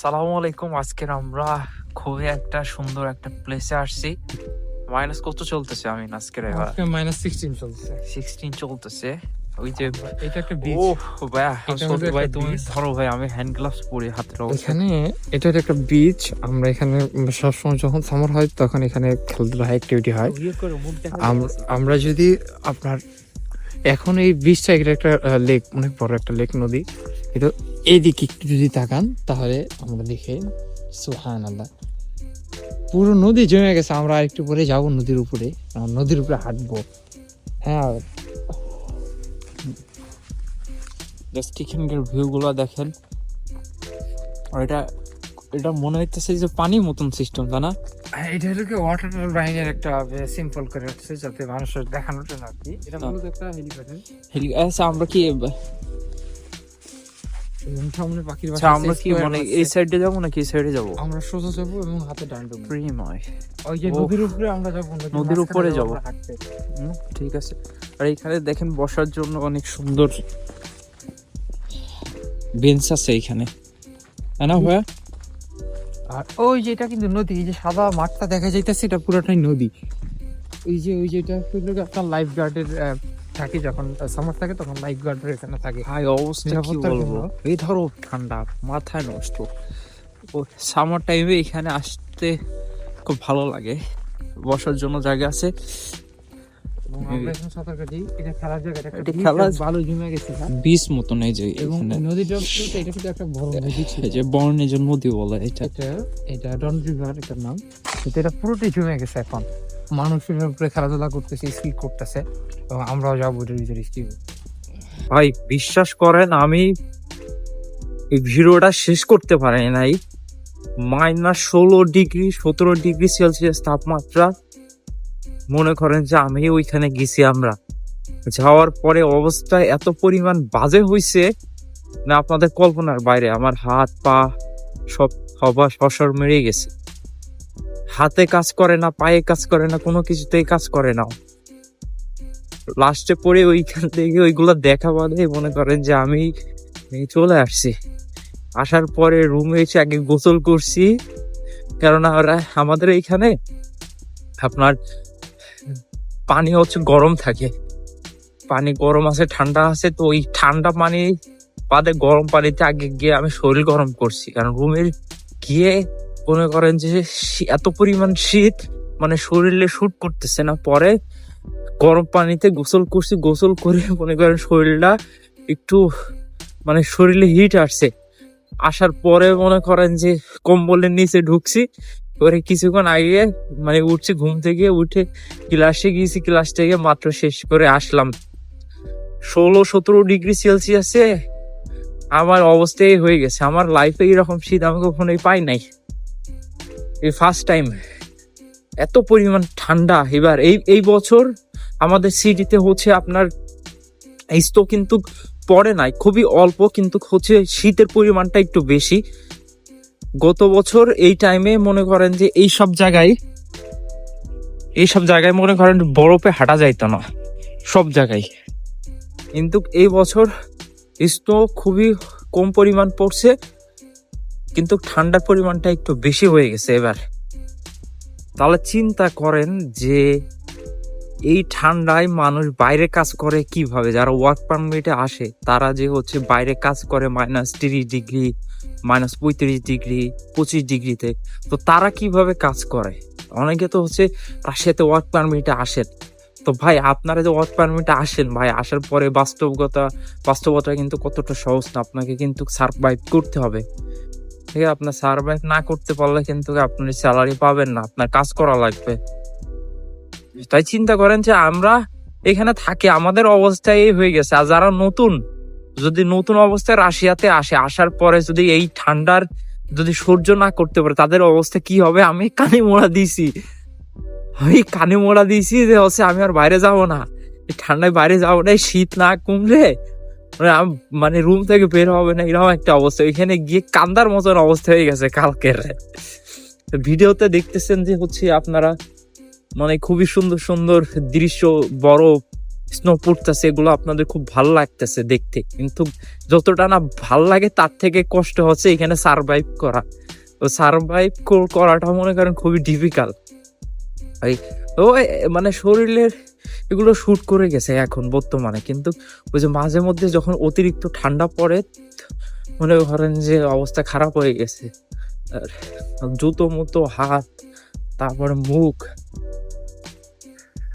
সালামু আলাইকুম। আজকের আমরা খুবই একটা সুন্দর একটা প্লেসে আসছি। মাইনাস কত চলতেছে? আমি আজকের এবার -16 চলছে। 16 চলতেছে। ওই যে এটা একটা ও বিচ। ভাই, এটা ছোট হলো ভাই একটা তুমি beach। ধরো ভাই, আমি হ্যান্ড গ্লাভস পরি হাতের অবস্থা। এখানে এটা একটা বিচ। আমরা এখানে সবসময় যখন সামার হয় তখন এখানে খেলাধুলা হয়, অ্যাক্টিভিটি হয়। আমরা যদি আপনার এখন এই বিচটা এটা একটা লেক, অনেক বড় একটা লেক, নদী। কিন্তু এইদিকে একটু যদি তাকান তাহলে আমরা দেখে সুবহানাল্লাহ, পুরো নদী জমে গেছে। আমরা আরেকটু পরে যাবো নদীর উপরে, নদীর উপরে হাঁটবো। হ্যাঁ, জাস্ট এখানকার ভিউ গুলো দেখেন। আর এটা এটা মনে হইতেছে যে পানির মতন সিস্টেম, তাই না? এটা হলো কি ওয়াটার বাহিনীর একটা সিম্পল করে হচ্ছে, যাতে মানুষের দেখানোর জন্য আর কি। এটা মূলত একটা হেলিপ্যাড। আচ্ছা, আমরা কি সামনে পাখির আচ্ছা আমরা কি মানে এই সাইডে যাবো নাকি এই সাইডে যাবো? আমরা সোজা যাবো এবং হাতে ডান দেবো। প্রিময় ওই যে নদীর উপরে আমরা যাবো, নদীর উপরে যাবো। হাঁটতে। ঠিক আছে। আর এখানে দেখেন বসার জন্য অনেক সুন্দর বেঞ্চ আছে এখানে, তাই না ভাইয়া? আর ওই যে এটা কিন্তু নদী, এই যে সাদা মাঠটা দেখা যাইতেছে এটা পুরোটাই নদী। ওই যে এটা হলো আপনার লাইফ গার্ডের থাকে, যখন সামার থাকে তখন লাইফ গার্ডের এখানে থাকে। ভাই অবস্থা কি নিরাপত্তার বলবো, জন্য। এই ধরো ঠান্ডা মাথায় নষ্ট। ও সামার টাইমে এখানে আসতে খুব ভালো লাগে, বসার জন্য জায়গা আছে। এবং আমরা এখন সাঁতার কাটি। এটা খেলার জায়গা, এটা এটা খেলার ভালো জমে গেছে না? বিচ মতন এই যে এবং এখানে নদীটা এটা কিন্তু একটা বড় নদী ছিল। এই যে বর্ণে যে নদী বলে এটা। এটা ডন রিভার এটার নাম। কিন্তু এটা পুরোটাই জমে গেছে এখন। মানুষের উপরে খেলাধুলা করতেছে, স্কি করতেছে, এবং আমরাও যাবো ওটার ভিতরে স্কি। ভাই বিশ্বাস করেন, আমি এই ভিডিওটা শেষ করতে পারি নাই। -16 ডিগ্রি 17 ডিগ্রি সেলসিয়াস তাপমাত্রা। মনে করেন যে আমি ওইখানে গেছি, আমরা যাওয়ার পরে অবস্থা এত পরিমাণ বাজে হইছে না আপনাদের কল্পনার বাইরে। আমার হাত পা সব সবার শসর মেরে গেছে, হাতে কাজ করে না, পায়ে কাজ করে না, কোনো কিছুতেই কাজ করে না। লাস্টে পরে ওইখান থেকে ওইগুলো দেখা বাদে মনে করেন যে আমি চলে আসছি। আসার পরে রুমে এসে আগে গোসল করছি, কেননা আমাদের এইখানে আপনার পানি হচ্ছে গরম থাকে, পানি গরম আছে ঠান্ডা আছে। তো ওই ঠান্ডা পানি বাদে গরম পানিতে আগে গিয়ে আমি শরীর গরম করছি, কারণ রুমে গিয়ে মনে করেন যে এত পরিমাণ শীত, মানে শরীরে শুট করতেছে না। পরে গরম পানিতে গোসল করছি, গোসল করে মনে করেন শরীরটা একটু মানে শরীরে হিট আসছে। আসার পরে মনে করেন যে কম্বলের নিচে ঢুকছি, পরে কিছুক্ষণ আগে মানে উঠছি ঘুম থেকে, উঠে ক্লাসে গিয়েছি, ক্লাস থেকে মাত্র শেষ করে আসলাম। 16-17 ডিগ্রি সেলসিয়াসে আমার অবস্থাই হয়ে গেছে। আমার লাইফে এরকম শীত আমি কখনোই পাই নাই, এই ফার্স্ট টাইম এত পরিমাণ ঠান্ডা। এবার এই বছর আমাদের সিটিতে হচ্ছে আপনার তো কিন্তু পড়ে নাই, খুবই অল্প, কিন্তু হচ্ছে শীতের পরিমাণটা একটু বেশি। গত বছর এই টাইমে মনে করেন যে এইসব জায়গায় মনে করেন বরফে হাঁটা যাইতো না সব জায়গায়, কিন্তু এই বছর স্নো খুবই কম পরিমাণ পড়ছে, কিন্তু ঠান্ডার পরিমাণটা একটু বেশি হয়ে গেছে এবার। তাহলে চিন্তা করেন যে এই ঠান্ডায় মানুষ বাইরে কাজ করে কিভাবে, যারা ওয়ার্ক পারমিটে আসে তারা যে হচ্ছে বাইরে কাজ করে -30 ডিগ্রি, -35 ডিগ্রি, 25 ডিগ্রিতে, তো তারা কিভাবে কাজ করে? অনেকে তো হচ্ছে রাশিয়াতে ওয়ার্ক পারমিটে আসেন। তো ভাই আপনারা যে ওয়ার্ক পারমিটে আসেন, ভাই আসার পরে বাস্তবতা কিন্তু কতটা সহজ না, আপনাকে কিন্তু সার্ভাইভ করতে হবে। ঠিক আছে, আপনার সার্ভাইভ না করতে পারলে কিন্তু আপনি স্যালারি পাবেন না, আপনার কাজ করা লাগবে। তাই চিন্তা করেন যে আমরা এখানে থাকি, আমাদের অবস্থা এই হয়ে গেছে। আর যারা নতুন অবস্থায় রাশিয়াতে আসার পরে যদি এই ঠান্ডার যদি সহ্য না করতে পারে, তাদের অবস্থা কি হবে? আমি কানে মোড়া দিয়েছি যে হচ্ছে আমি আর বাইরে যাব না, এই ঠান্ডায় বাইরে যাবো না, শীত না কমলে মানে রুম থেকে বের হবে না, এরকম একটা অবস্থা। এখানে গিয়ে কান্দার মতন অবস্থা হয়ে গেছে কালকের। ভিডিওতে দেখতেছেন যে হচ্ছে আপনারা মানে খুবই সুন্দর সুন্দর দৃশ্য, বরফ, স্নো পড়তেছে, এগুলো আপনাদের খুব ভালো লাগতেছে দেখতে, কিন্তু যতটা না ভাল লাগে তার থেকে কষ্ট হচ্ছে এখানে সারভাইভ করা। তো সারভাইভ করাটা মনে করেন খুবই ডিফিকাল্ট। ও মানে শরীরের এগুলো শুট করে গেছে এখন বর্তমানে, কিন্তু ওই যে মাঝে মধ্যে যখন অতিরিক্ত ঠান্ডা পড়ে মনে করেন যে অবস্থা খারাপ হয়ে গেছে। আর জুতো মুতো হাত, তারপরে মুখ,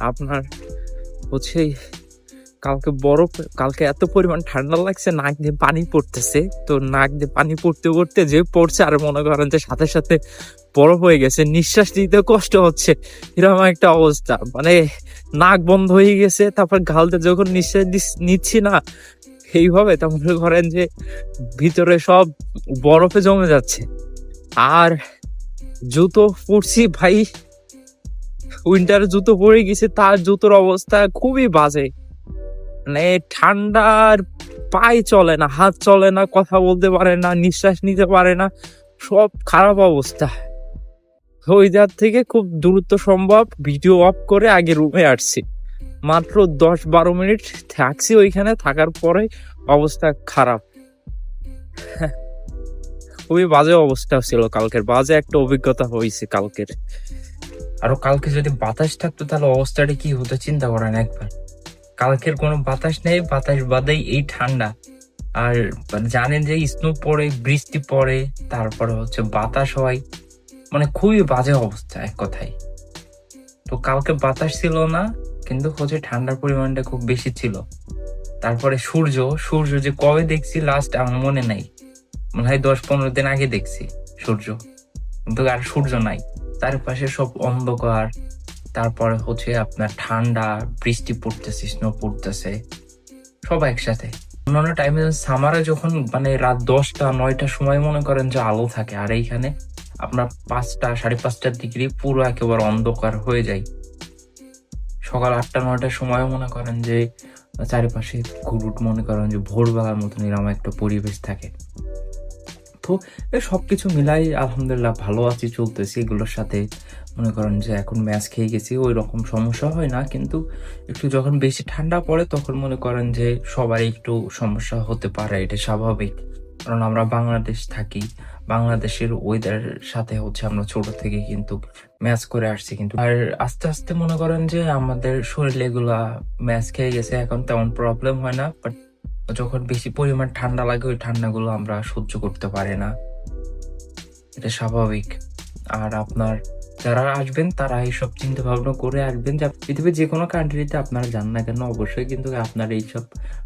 আপনার হচ্ছে কালকে এত পরিমাণ ঠান্ডা লাগছে, নাক দিয়ে পানি পড়তেছে। তো নাক দিয়ে পানি পড়তে পড়তে যে পড়ছে, আর মনে করেন যে সাথে সাথে বরফ হয়ে গেছে, নিঃশ্বাস নিতে কষ্ট হচ্ছে, এরকম একটা অবস্থা। মানে নাক বন্ধ হয়ে গেছে, তারপর গালতে যখন নিঃশ্বাস নিচ্ছি না এইভাবে, তা মনে করেন যে ভিতরে সব বরফে জমে যাচ্ছে। আর জুতো পরছি ভাই, উইন্টার জুতো পরে গেছে, তার জুতোর অবস্থা খুবই বাজে। মানে ঠান্ডার পায়ে চলে না, হাত চলে না, কথা বলতে পারে না, নিঃশ্বাস নিতে পারে না, সব খারাপ অবস্থা। ওই জায়গা থেকে খুব দ্রুত সম্ভব ভিডিও অফ করে আগে রুমে আসছি। মাত্র 10-12 মিনিট থাকছি ওইখানে, থাকার পরে অবস্থা খারাপ। খুবই বাজে অবস্থা ছিল কালকের, বাজে একটা অভিজ্ঞতা হয়েছে কালকের। আরো কালকে যদি বাতাস থাকতো তাহলে অবস্থাটা কি হতো চিন্তা করেন একবার। কালকের কোনো বাতাস নেই, বাতাস বাদেই এই ঠান্ডা। আর জানেন যে স্নো পড়ে, বৃষ্টি পড়ে, তারপরে হচ্ছে বাতাস হয়, মানে খুবই বাজে অবস্থা এক কথায়। তো কালকে বাতাস ছিল না, কিন্তু হচ্ছে ঠান্ডার পরিমাণটা খুব বেশি ছিল। তারপরে সূর্য যে কবে দেখছি লাস্ট আমার মনে নাই, মনে হয় 10-15 দিন আগে দেখছি সূর্য, কিন্তু আর সূর্য নাই, চারপাশে সব অন্ধকার। তারপরে হচ্ছে আপনার ঠান্ডা, বৃষ্টি পড়তেছে, স্নো পড়তেছে, সব একসাথে। অন্যান্য টাইমে সামারে যখন মানে রাত 10টা-9টার সময় মনে করেন যে আলো থাকে, আর এইখানে আপনার 5টা-5:30 ডিগ্রি পুরো একেবারে অন্ধকার হয়ে যায়। সকাল 8টা-9টার সময় মনে করেন যে চারিপাশে ঘুরুট, মনে করেন যে ভোরবেলার মতন এরকম একটা পরিবেশ থাকে। তো সবকিছু মিলাই আলহামদুলিল্লাহ ভালো আছি, চলতেছি এগুলোর সাথে। মনে করেন যে এখন ম্যাচ খেয়ে গেছি, ওই রকম সমস্যা হয় না, কিন্তু একটু যখন বেশি ঠান্ডা পড়ে তখন মনে করেন যে সবারই একটু সমস্যা হতে পারে, এটা স্বাভাবিক। কারণ আমরা বাংলাদেশ থাকি, বাংলাদেশের ওয়েদারের সাথে হচ্ছে আমরা ছোট থেকে কিন্তু ম্যাচ করে আসছি, কিন্তু আর আস্তে আস্তে মনে করেন যে আমাদের শরীরে এগুলা ম্যাচ খেয়ে গেছে, এখন তেমন প্রবলেম হয় না। বাট যখন বেশি পরিমাণ ঠান্ডা লাগে ওই ঠান্ডাগুলো আমরা সহ্য করতে পারি না, এটা স্বাভাবিক। আর আপনার যারা আসবেন তারা এইসব চিন্তা ভাবনা করে আসবেন, যে পৃথিবীর যে কোনো কান্ট্রিতে আপনারা যান না কেন অবশ্যই কিন্তু আপনার এইসব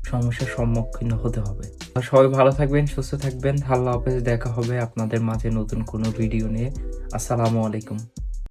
সমস্যার সম্মুখীন হতে হবে। সবাই ভালো থাকবেন, সুস্থ থাকবেন, আল্লাহ হাফেজ। দেখা হবে আপনাদের মাঝে নতুন কোনো ভিডিও নিয়ে। আসসালামু আলাইকুম।